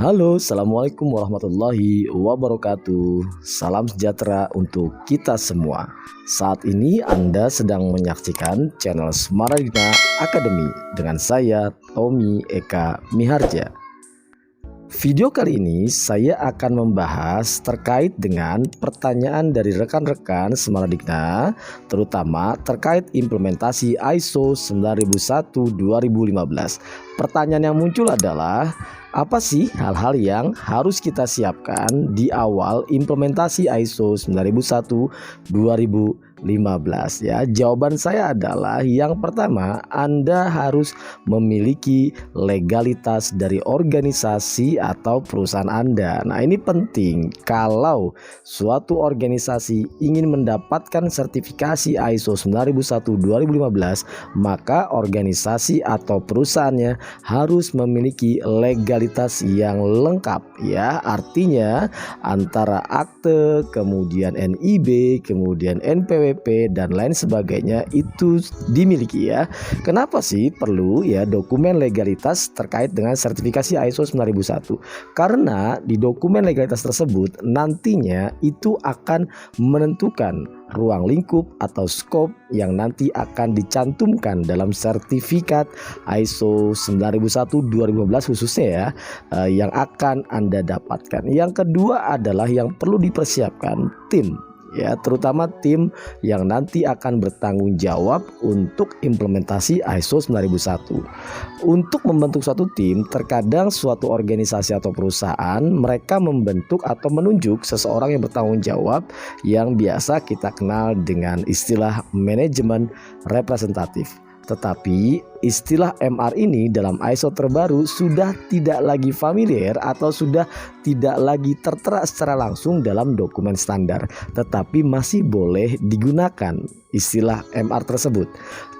Halo, assalamualaikum warahmatullahi wabarakatuh. Salam sejahtera untuk kita semua. Saat ini Anda sedang menyaksikan channel Smaragda Academy dengan saya Tommy Eka Miharja. Video kali ini saya akan membahas terkait dengan pertanyaan dari rekan-rekan Smaragda, terutama terkait implementasi ISO 9001-2015. Pertanyaan yang muncul adalah, apa sih hal-hal yang harus kita siapkan di awal implementasi ISO 9001-2015 ya? Jawaban saya adalah yang pertama, Anda harus memiliki legalitas dari organisasi atau perusahaan Anda. Nah, ini penting. Kalau suatu organisasi ingin mendapatkan sertifikasi ISO 9001-2015, maka organisasi atau perusahaannya harus memiliki legalitas yang lengkap ya. Artinya antara akte, kemudian NIB, kemudian NPWP dan lain sebagainya itu dimiliki ya. Kenapa sih perlu ya dokumen legalitas terkait dengan sertifikasi ISO 9001? Karena di dokumen legalitas tersebut nantinya itu akan menentukan ruang lingkup atau scope yang nanti akan dicantumkan dalam sertifikat ISO 9001-2015 khususnya ya, yang akan Anda dapatkan. Yang kedua adalah yang perlu dipersiapkan tim ya, terutama tim yang nanti akan bertanggung jawab untuk implementasi ISO 9001. Untuk membentuk suatu tim, terkadang suatu organisasi atau perusahaan mereka membentuk atau menunjuk seseorang yang bertanggung jawab yang biasa kita kenal dengan istilah manajemen representatif. Tetapi istilah MR ini dalam ISO terbaru sudah tidak lagi familiar atau sudah tidak lagi tertera secara langsung dalam dokumen standar, tetapi masih boleh digunakan istilah MR tersebut.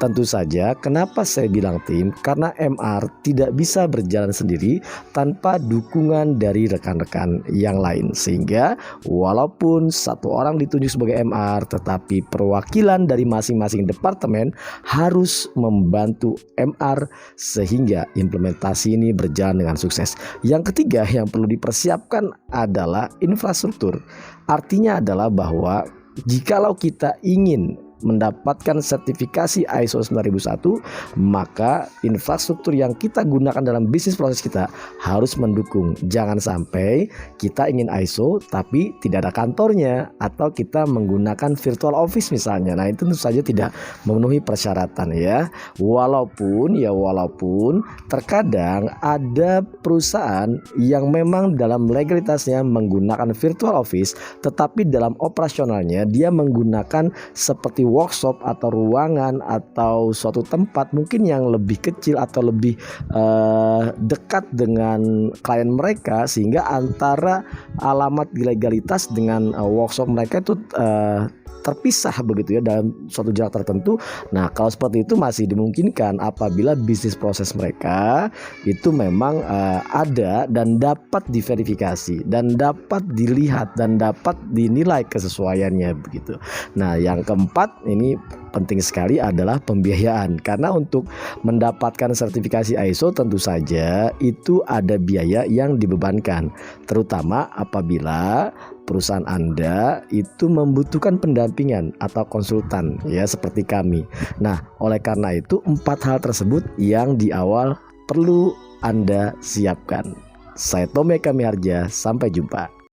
Tentu saja kenapa saya bilang tim, karena MR tidak bisa berjalan sendiri tanpa dukungan dari rekan-rekan yang lain, sehingga walaupun satu orang ditunjuk sebagai MR, tetapi perwakilan dari masing-masing departemen harus membantu MR sehingga implementasi ini berjalan dengan sukses. Yang ketiga yang perlu dipersiapkan adalah infrastruktur. Artinya adalah bahwa jikalau kita ingin mendapatkan sertifikasi ISO 9001, maka infrastruktur yang kita gunakan dalam bisnis proses kita harus mendukung. Jangan sampai kita ingin ISO tapi tidak ada kantornya, atau kita menggunakan virtual office misalnya. Nah, itu tentu saja tidak memenuhi persyaratan ya. Walaupun terkadang ada perusahaan yang memang dalam legalitasnya menggunakan virtual office, tetapi dalam operasionalnya dia menggunakan seperti workshop atau ruangan atau suatu tempat mungkin yang lebih kecil atau lebih dekat dengan klien mereka, sehingga antara alamat legalitas dengan workshop mereka itu terpisah begitu ya dalam suatu jarak tertentu. Nah, kalau seperti itu masih dimungkinkan apabila bisnis proses mereka itu memang ada dan dapat diverifikasi dan dapat dilihat dan dapat dinilai kesesuaiannya begitu. Nah, yang keempat ini penting sekali adalah pembiayaan, karena untuk mendapatkan sertifikasi ISO tentu saja itu ada biaya yang dibebankan, terutama apabila perusahaan Anda itu membutuhkan pendampingan atau konsultan ya, seperti kami. Nah, oleh karena itu 4 hal tersebut yang di awal perlu Anda siapkan. Saya Tommy Eka Miharja, sampai jumpa.